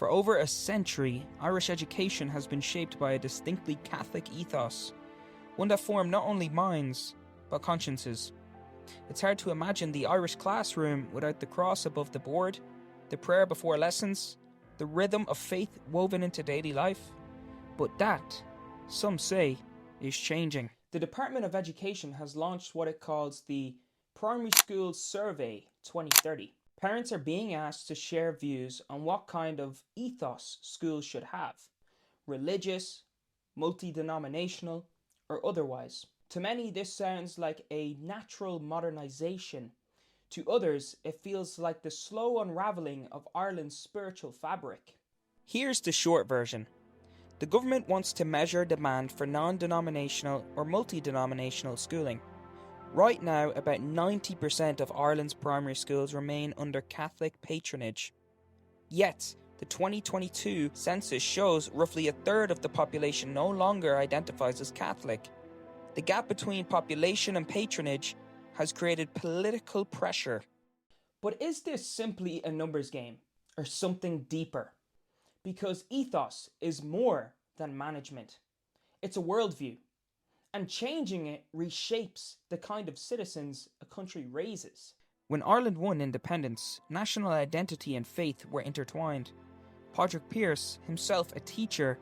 For over a century, Irish education has been shaped by a distinctly Catholic ethos, one that formed not only minds, but consciences. It's hard to imagine the Irish classroom without the cross above the board, the prayer before lessons, the rhythm of faith woven into daily life. But that, some say, is changing. The Department of Education has launched what it calls the Primary School Survey 2030. Parents are being asked to share views on what kind of ethos schools should have: religious, multi-denominational, or otherwise. To many, this sounds like a natural modernization. To others, it feels like the slow unraveling of Ireland's spiritual fabric. Here's the short version. The government wants to measure demand for non-denominational or multi-denominational schooling. Right now, about 90% of Ireland's primary schools remain under Catholic patronage. Yet, the 2022 census shows roughly a third of the population no longer identifies as Catholic. The gap between population and patronage has created political pressure. But is this simply a numbers game, or something deeper? Because ethos is more than management. It's a worldview. And changing it reshapes the kind of citizens a country raises. When Ireland won independence, national identity and faith were intertwined. Padraig Pearse, himself a teacher,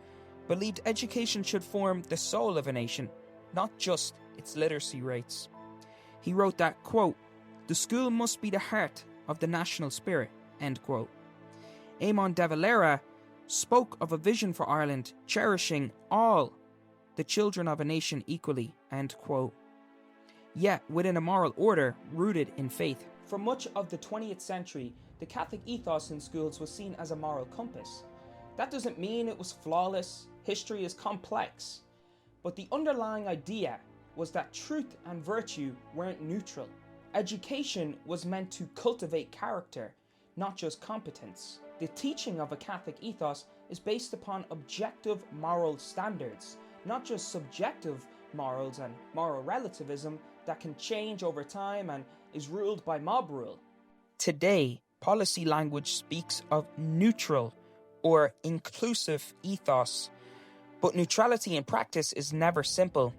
believed education should form the soul of a nation, not just its literacy rates. He wrote that, quote, "The school must be the heart of the national spirit," end quote. Eamon de Valera spoke of a vision for Ireland cherishing all the children of a nation equally, end quote. Yet within a moral order rooted in faith. For much of the 20th century, the Catholic ethos in schools was seen as a moral compass. That doesn't mean it was flawless. History is complex. But the underlying idea was that truth and virtue weren't neutral. Education was meant to cultivate character, not just competence. The teaching of a Catholic ethos is based upon objective moral standards, not just subjective morals and moral relativism that can change over time and is ruled by mob rule. Today, policy language speaks of neutral or inclusive ethos, but neutrality in practice is never simple.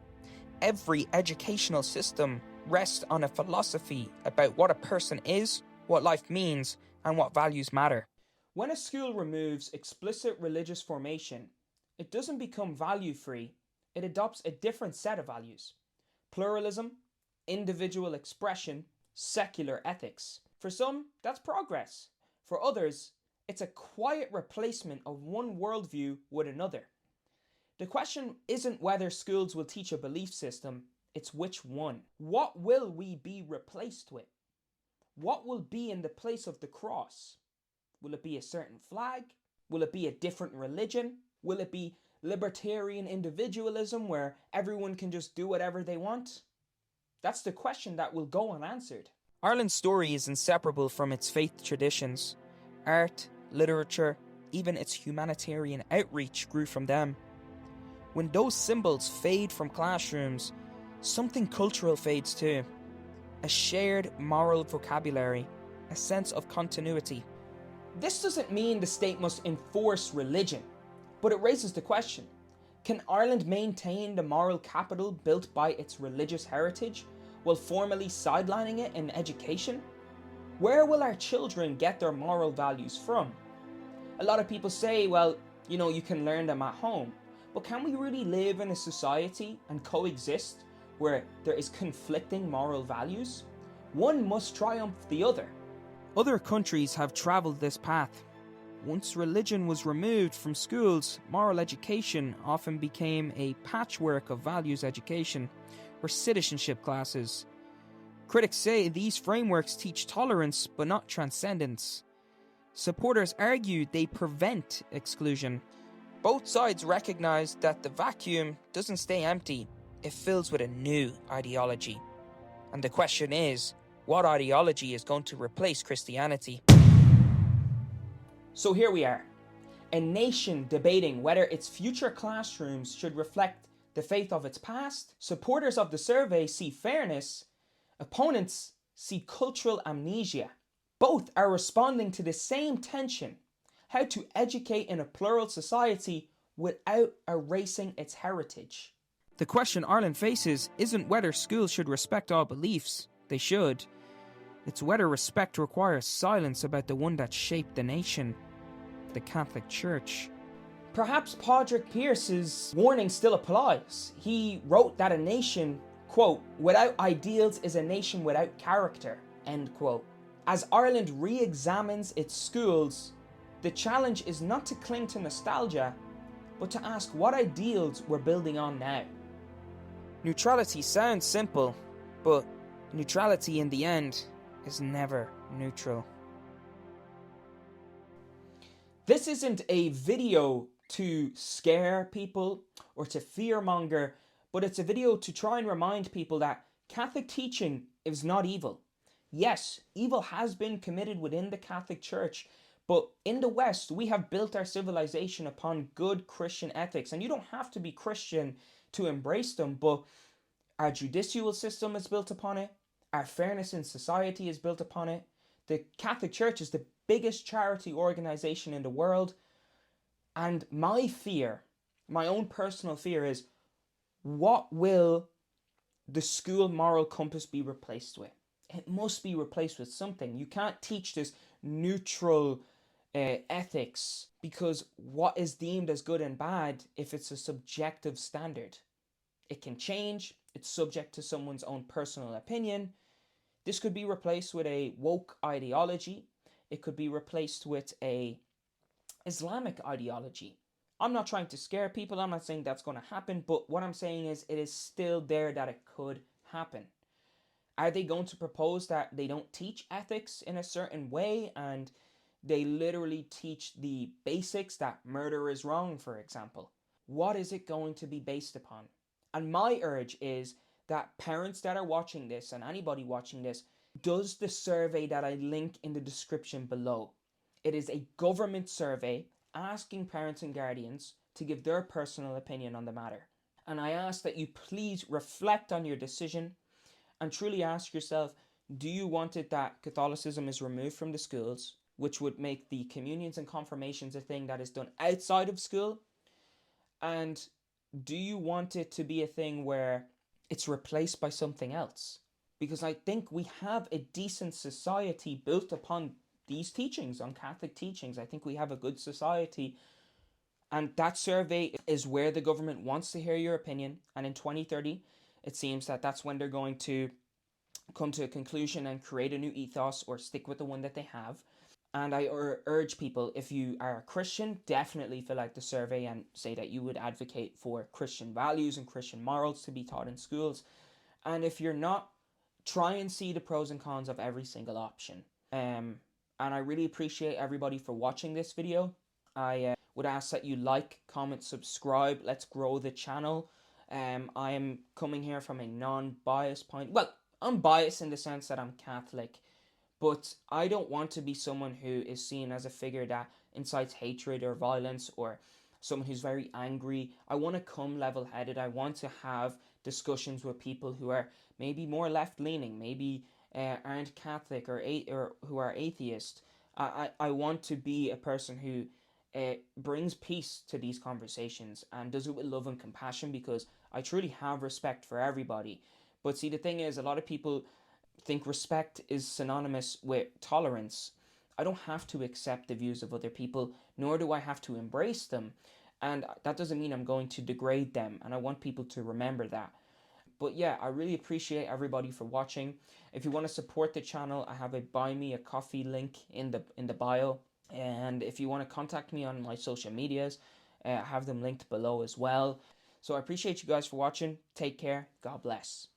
Every educational system rests on a philosophy about what a person is, what life means, and what values matter. When a school removes explicit religious formation, it doesn't become value-free, it adopts a different set of values: pluralism, individual expression, secular ethics. For some, that's progress. For others, it's a quiet replacement of one worldview with another. The question isn't whether schools will teach a belief system, it's which one. What will we be replaced with? What will be in the place of the cross? Will it be a certain flag? Will it be a different religion? Will it be libertarian individualism where everyone can just do whatever they want? That's the question that will go unanswered. Ireland's story is inseparable from its faith traditions. Art, literature, even its humanitarian outreach grew from them. When those symbols fade from classrooms, something cultural fades too. A shared moral vocabulary, a sense of continuity. This doesn't mean the state must enforce religion, but it raises the question: can Ireland maintain the moral capital built by its religious heritage while formally sidelining it in education? Where will our children get their moral values from? A lot of people say, well, you can learn them at home. But can we really live in a society and coexist where there is conflicting moral values? One must triumph the other. Other countries have travelled this path. Once religion was removed from schools, moral education often became a patchwork of values education, or citizenship classes. Critics say these frameworks teach tolerance but not transcendence. Supporters argue they prevent exclusion. Both sides recognise that the vacuum doesn't stay empty, it fills with a new ideology. And the question is, what ideology is going to replace Christianity? So here we are, a nation debating whether its future classrooms should reflect the faith of its past. Supporters of the survey see fairness, opponents see cultural amnesia. Both are responding to the same tension. how to educate in a plural society without erasing its heritage. The question Ireland faces isn't whether schools should respect all beliefs. They should. It's whether respect requires silence about the one that shaped the nation, the Catholic Church. Perhaps Padraig Pearse's warning still applies. He wrote that a nation, quote, without ideals is a nation without character, end quote. As Ireland re-examines its schools, the challenge is not to cling to nostalgia, but to ask what ideals we're building on now. Neutrality sounds simple, but neutrality in the end is never neutral. This isn't a video to scare people or to fearmonger, but it's a video to try and remind people that Catholic teaching is not evil. Yes, evil has been committed within the Catholic Church, but in the West, we have built our civilization upon good Christian ethics, and you don't have to be Christian to embrace them, but our judicial system is built upon it. Our fairness in society is built upon it. The Catholic Church is the biggest charity organization in the world. And my fear, my own personal fear is, what will the school moral compass be replaced with? It must be replaced with something. You can't teach this neutral ethics, because what is deemed as good and bad if it's a subjective standard? It can change. It's subject to someone's own personal opinion. This could be replaced with a woke ideology. It could be replaced with a Islamic ideology. I'm not trying to scare people. I'm not saying that's going to happen, but what I'm saying is it is still there that it could happen. Are they going to propose that they don't teach ethics in a certain way and they literally teach the basics that murder is wrong, for example? What is it going to be based upon? And my urge is that parents that are watching this and anybody watching this does the survey that I link in the description below. It is a government survey asking parents and guardians to give their personal opinion on the matter. And I ask that you please reflect on your decision and truly ask yourself, do you want it that Catholicism is removed from the schools, which would make the communions and confirmations a thing that is done outside of school? And do you want it to be a thing where it's replaced by something else? Because I think we have a decent society built upon these teachings, on Catholic teachings. I think we have a good society. And that survey is where the government wants to hear your opinion. And in 2030, it seems that that's when they're going to come to a conclusion and create a new ethos or stick with the one that they have. And I urge people, if you are a Christian, definitely fill out the survey and say that you would advocate for Christian values and Christian morals to be taught in schools. And if you're not, try and see the pros and cons of every single option. And I really appreciate everybody for watching this video. I would ask that you like, comment, subscribe. Let's grow the channel. I am coming here from a non-biased point. Well, I'm biased in the sense that I'm Catholic, but I don't want to be someone who is seen as a figure that incites hatred or violence or someone who's very angry. I want to come level-headed. I want to have discussions with people who are maybe more left-leaning, maybe aren't Catholic or who are atheist. I want to be a person who brings peace to these conversations and does it with love and compassion, because I truly have respect for everybody. But see, the thing is, a lot of people think respect is synonymous with tolerance. I don't have to accept the views of other people, nor do I have to embrace them. And that doesn't mean I'm going to degrade them, and I want people to remember that. But yeah, I really appreciate everybody for watching. If you want to support the channel, I have a buy me a coffee link in the bio. And if you want to contact me on my social medias, I have them linked below as well. So I appreciate you guys for watching. Take care. God bless.